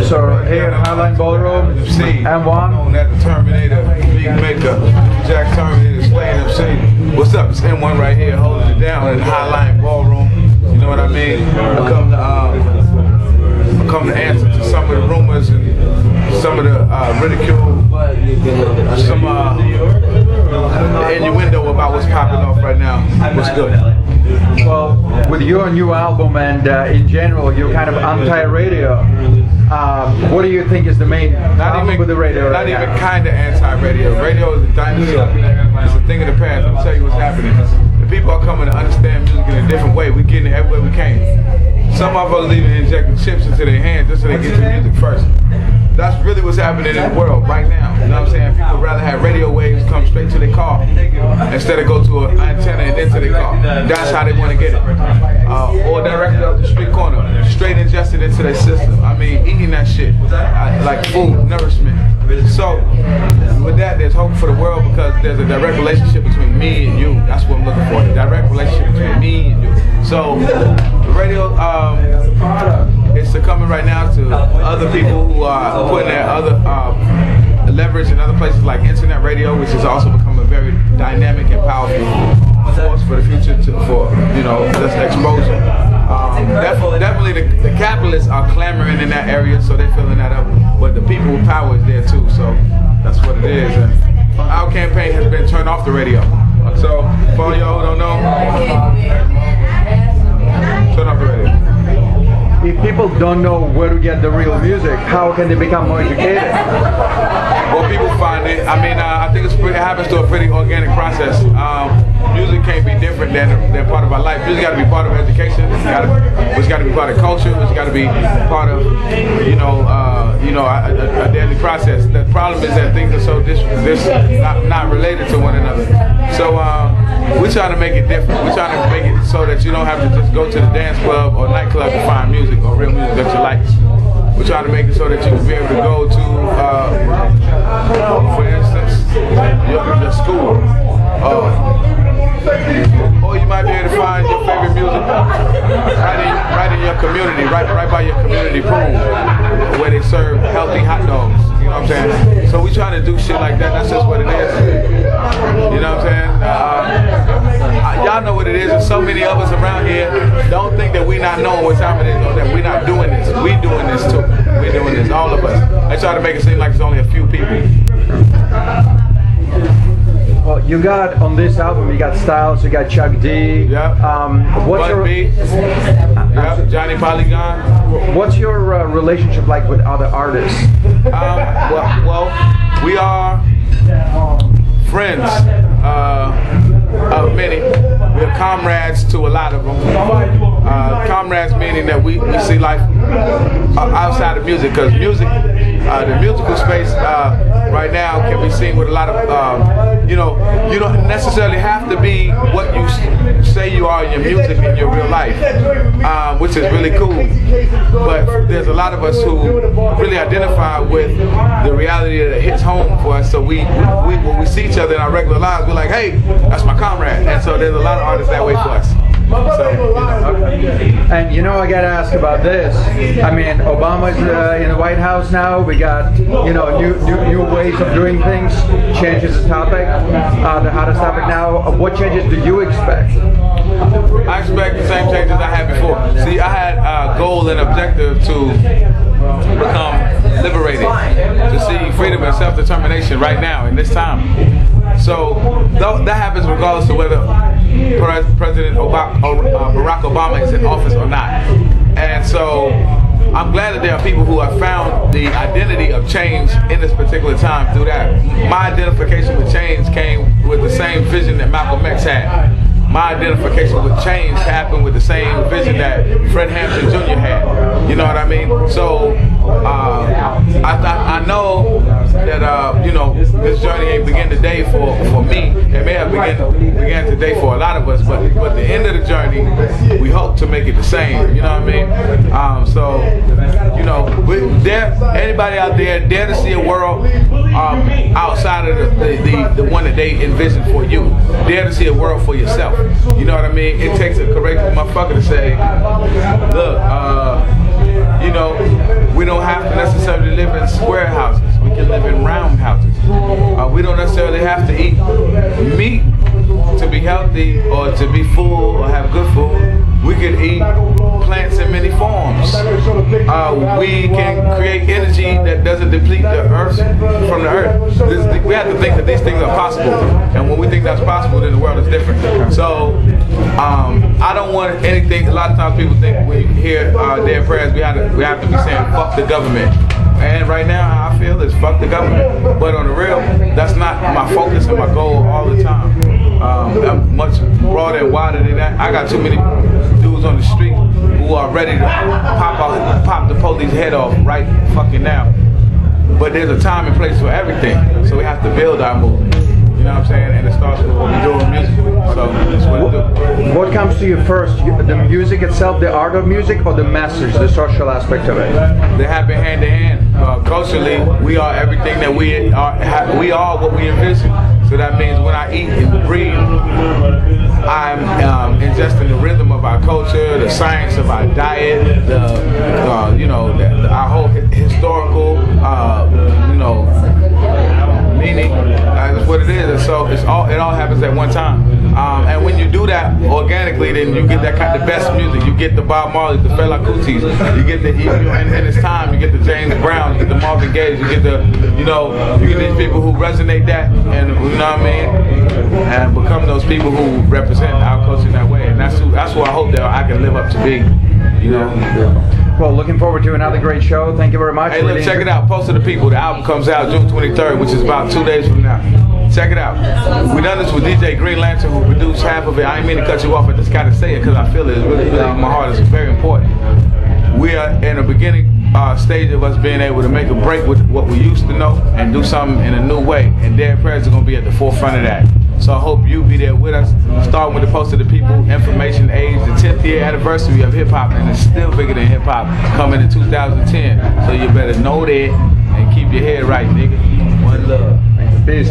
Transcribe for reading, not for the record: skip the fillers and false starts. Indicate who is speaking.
Speaker 1: So here at Highline Ballroom, M1.
Speaker 2: On at the Terminator, Big Maker, Jack Terminator, Slaying MC. What's up? It's M1 right here holding it down in Highline Ballroom. You know what I mean? I come to answer to some of the rumors and some of the ridicule, some innuendo about what's popping off right now. What's good?
Speaker 1: Well, with your new album and in general, you're kind of anti-radio. What do you think is the main problem with the radio?
Speaker 2: Not even kind of anti-radio. Radio is a dinosaur. It's a thing of the past. I'll tell you what's happening. The people are coming to understand music in a different way. We're getting it everywhere we can. Some of us even injecting chips into their hands just so they get to music first. That's really what's happening in the world right now. You know what I'm saying? People rather have radio waves come straight to their car instead of go to an antenna and into their car. That's how they want to get it. Or directly up the street corner, straight ingested into their system. I mean, eating that shit like food, nourishment. So with that, there's hope for the world because there's a direct relationship between me and you. That's what I'm looking for, a direct relationship between me and you. So the radio is succumbing right now to other people who are putting their other leverage in other places like internet radio, which has also become a very dynamic and powerful force for the future for just exposure. Definitely the capitalists are clamoring in that area, so they're filling that up. But the people with power is there too, so that's what it is. And our campaign has been turn off the radio. So for all y'all who don't know, turn off the radio.
Speaker 1: If people don't know where to get the real music, how can they become more educated?
Speaker 2: Well, people find it. I mean, I think it happens to a pretty organic process. Music can't be different than part of our life. Music got to be part of education. It's got to be part of culture. It's got to be part of a daily process. The problem is that things are so not related to one another. So we're trying to make it different. We're trying to make it so that you don't have to just go to the dance club or nightclub to find music or real music that you like. We're trying to make it so that you can be able to go to, for instance, your school. Or you might be able to find your favorite music right in your community, right by your community pool, where they serve healthy hot dogs. You know what I'm saying? So we trying to do shit like that. That's just what it is. You know what I'm saying? Y'all know what it is. There's so many of us around here. Don't think that we not knowing what time it is or that we're not doing this. We doing this too. We're doing this, all of us. They try to make it seem like it's only a few people.
Speaker 1: Well, you got on this album, you got Styles, you got Chuck D.
Speaker 2: Yeah.
Speaker 1: What's your
Speaker 2: B? Yeah. Johnny Polygon.
Speaker 1: What's your relationship like with other artists?
Speaker 2: Well, we are friends of many. We're comrades to a lot of them. Comrades meaning that we see life outside of music, because music, the musical space right now can be seen with a lot of, you don't necessarily have to be what you say you are in your music in your real life, which is really cool. But there's a lot of us who really identify with the reality that hits home for us. So when we see each other in our regular lives, we're like, hey, that's my comrade. And so there's a lot of artists that way for us. So,
Speaker 1: And I gotta ask about this. I mean, Obama's in the White House now. We got new ways of doing things. Changes the topic, the hottest topic now. What changes do you expect?
Speaker 2: I expect the same changes I had before. See, I had a goal and objective to become liberated, to see freedom and self-determination right now in this time. So that happens regardless of whether President Barack Obama is in office or not. And so I'm glad that there are people who have found the identity of change in this particular time through that. My identification with change came with the same vision that Malcolm X had. My identification with change happened with the same vision that Fred Hampton Jr. had. You know what I mean? So I know that this journey ain't begin today for me. It may have began today for a lot of us, but the end of the journey, we hope to make it the same. You know what I mean? So anybody out there dare to see a world outside of the one that they envisioned for you. Dare to see a world for yourself. You know what I mean? It takes a courageous motherfucker to say, look, we don't have to necessarily we can create energy that doesn't deplete the earth from the earth. We have to think that these things are possible, and when we think that's possible, then the world is different. So I don't want anything. A lot of times people think when you hear their prayers, we have to be saying fuck the government. And right now, how I feel is fuck the government. But on the real, that's not my focus and my goal all the time. I'm much broader and wider than that. I got too many dudes on the street who are ready to pop the police head off right fucking now. But there's a time and place for everything. So we have to build our movement. You know what I'm saying? And it starts with what we're doing musically. So that's what I do.
Speaker 1: What comes to you first? The music itself, the art of music, or the message, the social aspect of it?
Speaker 2: They happen hand in hand. Culturally, we are everything that we are. We are what we envision. So that means when I eat and breathe, I'm ingesting the rhythm of our culture, the science of our diet, our whole historical, meaning. That's what it is. And so it all happens at one time. And when you do that organically, then you get the best music. You get the Bob Marley, the Fela Kutis. You get and it's time. You get the James Brown, you get the Marvin Gaye. You get you get these people who resonate that, and you know what I mean, and become those people who represent our culture in that way. And that's what I hope that I can live up to be. You know.
Speaker 1: Yeah. Well, looking forward to another great show. Thank you very much.
Speaker 2: Hey, look, check it out. Post to the People. The album comes out June 23rd, which is about 2 days from now. Check it out. We done this with DJ Green Lantern, who produced half of it. I didn't mean to cut you off. I just got to say it because I feel it's really in my heart. It's very important. We are in the beginning stage of us being able to make a break with what we used to know and do something in a new way. And Dead Prayers are going to be at the forefront of that. So I hope you be there with us. Starting with the Post to the People, Information Age, the 10th year anniversary of hip hop, and it's still bigger than hip hop, coming in 2010. So you better know that and keep your head right, nigga. One love.
Speaker 1: Peace.